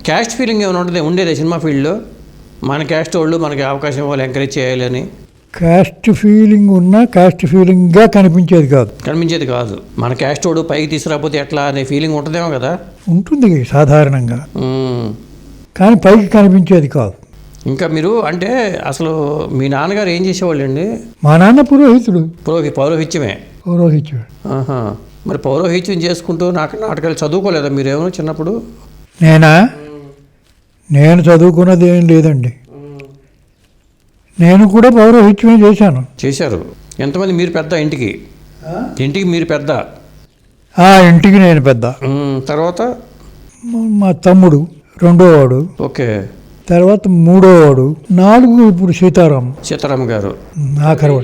Caste feeling ఏమైనా ఉంటుంది ఉండేది సినిమా ఫీల్డ్లో? మన క్యాస్ట్ వాళ్ళు మనకి అవకాశం ఇవ్వాలి, ఎంకరేజ్ చేయాలని. క్యాస్ట్ ఫీలింగ్ ఉన్నా క్యాస్ట్ ఫీలింగ్గా కనిపించేది కాదు. మన క్యాస్ట్ వాడు పైకి తీసుకురాకపోతే ఎట్లా అనే ఫీలింగ్ ఉంటుందేమో కదా. ఉంటుంది సాధారణంగా, కానీ పైకి కనిపించేది కాదు. ఇంకా మీరు అంటే అసలు మీ నాన్నగారు ఏం చేసేవాళ్ళు అండి? మా నాన్న పురోహితుడు. పౌరోహిత్యమే. మరి పౌరోహిత్యం చేసుకుంటూ నాటకాలు చదువుకోలేదా మీరేమో చిన్నప్పుడు? నేను చదువుకున్నది ఏం లేదండి. నేను కూడా పౌరోహిత్యమే చేశారు. ఎంతమంది మీరు పెద్ద? ఇంటికి మీరు పెద్ద? ఇంటికి నేను పెద్ద. తర్వాత మా తమ్ముడు రెండోవాడు. ఓకే. తర్వాత మూడోవాడు, 4 ఇప్పుడు సీతారాం గారు.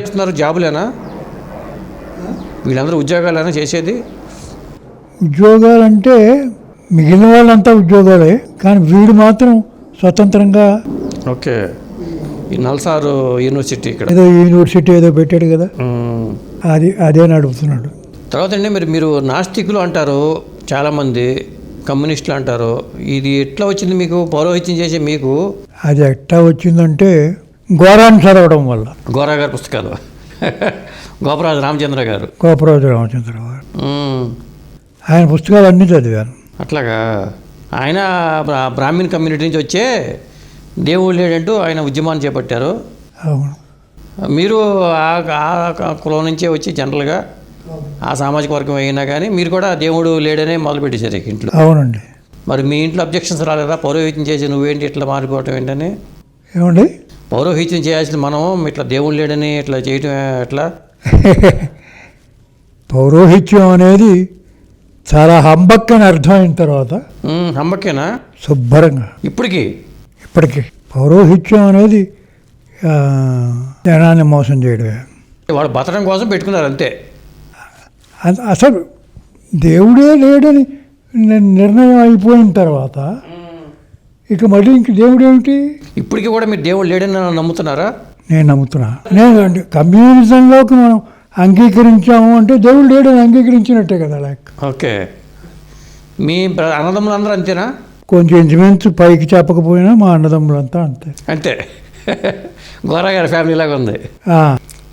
చేస్తున్నారు జాబులేనా వీళ్ళందరూ? ఉద్యోగాలైనా చేసేది? ఉద్యోగాలంటే మిగిలిన వాళ్ళంతా ఉద్యోగాలే, కానీ వీడు మాత్రం స్వతంత్రంగా. ఓకే. ఈ నల్సారు యూనివర్సిటీ ఇక్కడ ఏదో పెట్టాడు కదా, అదే నడుపుతున్నాడు. తర్వాత అండి మీరు నాస్తికులు అంటారు, చాలామంది కమ్యూనిస్టులు అంటారు. ఇది ఎట్లా వచ్చింది మీకు, పౌరోహిత్యం చేసే మీకు? అది ఎట్లా వచ్చిందంటే గోరాన్ని చదవడం వల్ల. గోరా గారి పుస్తకాలు. గోపరాజు రామచంద్ర గారు. ఆయన పుస్తకాలు అన్నీ చదివాను. అట్లాగా. ఆయన బ్రాహ్మణ్ కమ్యూనిటీ నుంచి వచ్చే దేవుడు లేడంటూ ఆయన ఉద్యమాన్ని చేపట్టారు. అవును. మీరు ఆ కులం నుంచే వచ్చి జనరల్గా ఆ సామాజిక వర్గం అయినా కానీ మీరు కూడా దేవుడు లేడనే మొదలుపెట్టేశారు ఇంట్లో. అవునండి. మరి మీ ఇంట్లో అబ్జెక్షన్స్ రాలేదా? పౌరోహిత్యం చేసి నువ్వేంటి ఇట్లా మారిపోవటం ఏంటని? ఏమండి, పౌరోహిత్యం చేయాల్సింది మనం, ఇట్లా దేవుడు లేడని ఇట్లా చేయటం ఎట్లా? పౌరోహిత్యం అనేది చాలా హంబక్ అని అర్థమైన తర్వాత. హంబక్కేనా? శుభ్రంగా. ఇప్పటికీ పౌరోహిత్యం అనేది జనాన్ని మోసం చేయడమే. వాడు బతకడం కోసం పెట్టుకున్నారు అంతే. అసలు దేవుడే లేడని నిర్ణయం అయిపోయిన తర్వాత ఇక మళ్ళీ ఇంక దేవుడు ఏమిటి? ఇప్పటికీ కూడా మీరు దేవుడు లేడని నమ్ముతున్నారా? నేను నమ్ముతున్నా. అంటే కమ్యూనిజంలోకి మనం అంగీకరించాము అంటే దేవుడు లేడని అంగీకరించినట్టే కదా లైక్. ఓకే. మీ అన్నదమ్ములు అందరూ అంతేనా? కొంచెం ఇంచుమించు పైకి చెప్పకపోయినా మా అన్నదమ్ములంతా అంతే. గోరా గారి ఫ్యామిలీ లాగా ఉంది.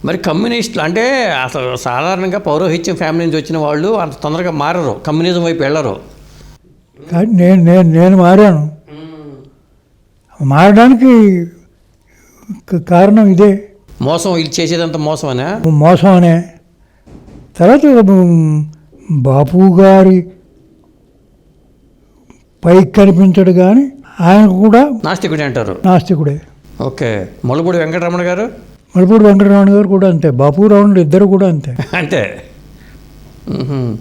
మరి కమ్యూనిస్టులు అంటే అసలు సాధారణంగా పౌరోహిత్యం ఫ్యామిలీ నుంచి వచ్చిన వాళ్ళు అంత తొందరగా మారరు, కమ్యూనిజం వైపు వెళ్ళరు. నేను మారాను. మారడానికి కారణం ఇదే. మోసం, ఇది చేసేదంతా మోసం అనే తర్వాత బాపు గారి పైకి కనిపించడు కానీ ఆయన కూడా నాస్తికుడే అంటారు. నాస్తికుడే. ఓకే. ముళ్ళపూడి వెంకటరమణ గారు కూడా అంతే. బాపు రావణ ఇద్దరు కూడా అంతే.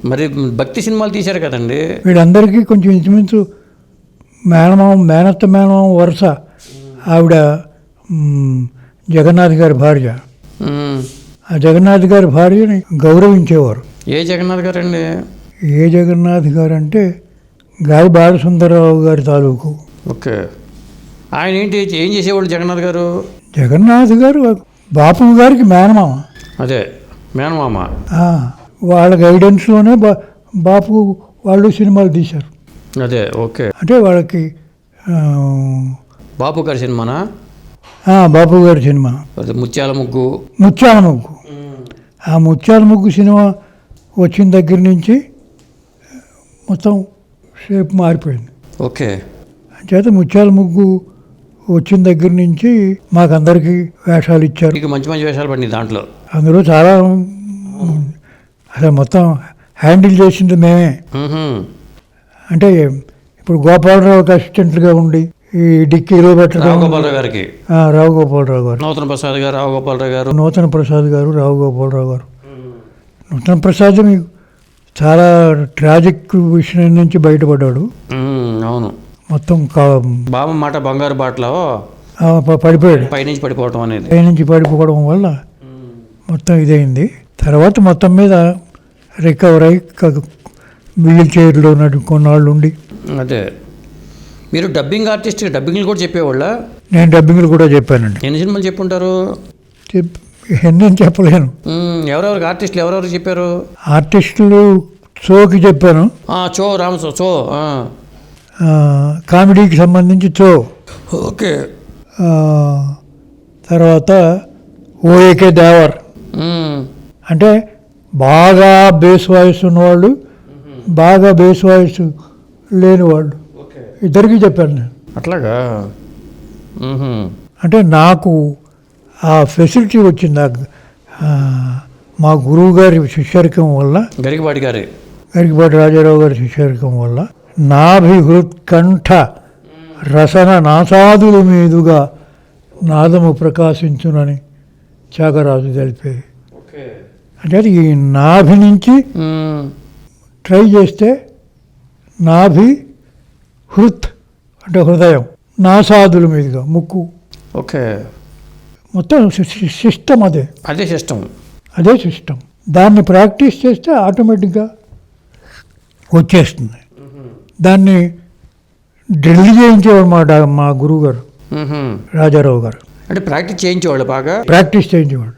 మరి భక్తి సినిమాలు తీశారు కదండి. వీళ్ళందరికీ కొంచెం ఇంచుమించు మేనత్త మేనమామ వరుస. ఆవిడ జగన్నాథ్ గారి భార్య. ఆ జగన్నాథ్ గారి భార్యని గౌరవించేవారు. ఏ జగన్నాథ్ గారు అండి? ఏ జగన్నాథ్ గారు అంటే గాలి బాలసుందరరావు గారి తాలూకు. ఓకే. ఆయన ఏం చేసేవాళ్ళు జగన్నాథ్ గారు? జగన్నాథ్ గారు బాపు గారికి మేనమామ. అదే మేనమామ. వాళ్ళ గైడెన్స్లోనే బాపు వాళ్ళు సినిమాలు తీశారు. అదే. ఓకే. అంటే వాళ్ళకి బాపు గారి సినిమానా? బాపు గారి సినిమా ముత్యాల ముగ్గు. ఆ ముత్యాల ముగ్గు సినిమా వచ్చిన దగ్గర నుంచి మొత్తం షేప్ మారిపోయింది. ఓకే. చేత ముత్యాల ముగ్గు వచ్చిన దగ్గర నుంచి మాకందరికీ వేషాలు ఇచ్చారు. మంచి మంచి వేషాలు పడినాయి దాంట్లో. అందులో చాలా అసలు మొత్తం హ్యాండిల్ చేసింది మేమే. అంటే ఇప్పుడు గోపాలరావుకి అసిస్టెంట్లుగా ఉండి ఈ డిక్కీలో పెట్టడం. రావు గోపాలరావు గారికి. రావు గోపాలరావు గారు. నూతన ప్రసాద్ గారు, రావు గోపాలరావు గారు. నూతన ప్రసాద్ గారు, రావు గోపాలరావు గారు. నూతన ప్రసాద్ మీకు చాలా ట్రాజిక్ విషయం నుంచి బయటపడ్డాడు. అవును. మొత్తం బాబు మాట బంగారు బాటలో పడిపోయాడు. పైనుంచి పడిపోవడం వల్ల మొత్తం ఇదైంది. తర్వాత మొత్తం మీద రికవర్ అయ్యి వీల్ చైర్లో కొన్నాళ్ళు ఉండి. అదే. మీరు డబ్బింగ్ ఆర్టిస్ట్, డబ్బింగ్లు కూడా చెప్పేవాళ్ళ? నేను డబ్బింగ్లు కూడా చెప్పానండి. ఎన్ని సినిమాలు చెప్పుంటారు? ఎన్ని చెప్పలేను. ఎవరెవరికి ఆర్టిస్టులు ఎవరెవరు చెప్పారు? ఆర్టిస్టులు చోకి చెప్పాను. చో రామచో చో. కామెడీకి సంబంధించి చో, ఓకే. తర్వాత ఓఏకే దేవర్, అంటే బాగా బేస్ వాయిస్ ఉన్నవాళ్ళు, బాగా బేస్ వాయిస్ లేని వాళ్ళు, ఇద్దరికి చెప్పాను నేను. అట్లాగా. అంటే నాకు ఆ ఫెసిలిటీ వచ్చింది మా గురువు గారి శిష్యరికం వల్ల, గరికపాటి గారి గరికపాటి రాజారావు గారి శిష్యరికం వల్ల. నాభిహృత్కంఠ రసన నాసాదుల మీదుగా నాదము ప్రకాశించునని త్యాగరాజు తెలిపే. అంటే ఈ నాభి నుంచి ట్రై చేస్తే నాభి హృత్ అంటే హృదయం, నాసాదుల మీదుగా ముక్కు, ఓకే. మొత్తం సిస్టమ్ అదే, అదే సిస్టమ్, అదే సిస్టమ్. దాన్ని ప్రాక్టీస్ చేస్తే ఆటోమేటిక్గా వచ్చేస్తుంది. దాన్ని డ్రిల్ చేయించేవాడు మా గురువు గారు రాజారావు గారు. అంటే ప్రాక్టీస్ చేయించేవాళ్ళు బాగా. ప్రాక్టీస్ చేయించేవాడు.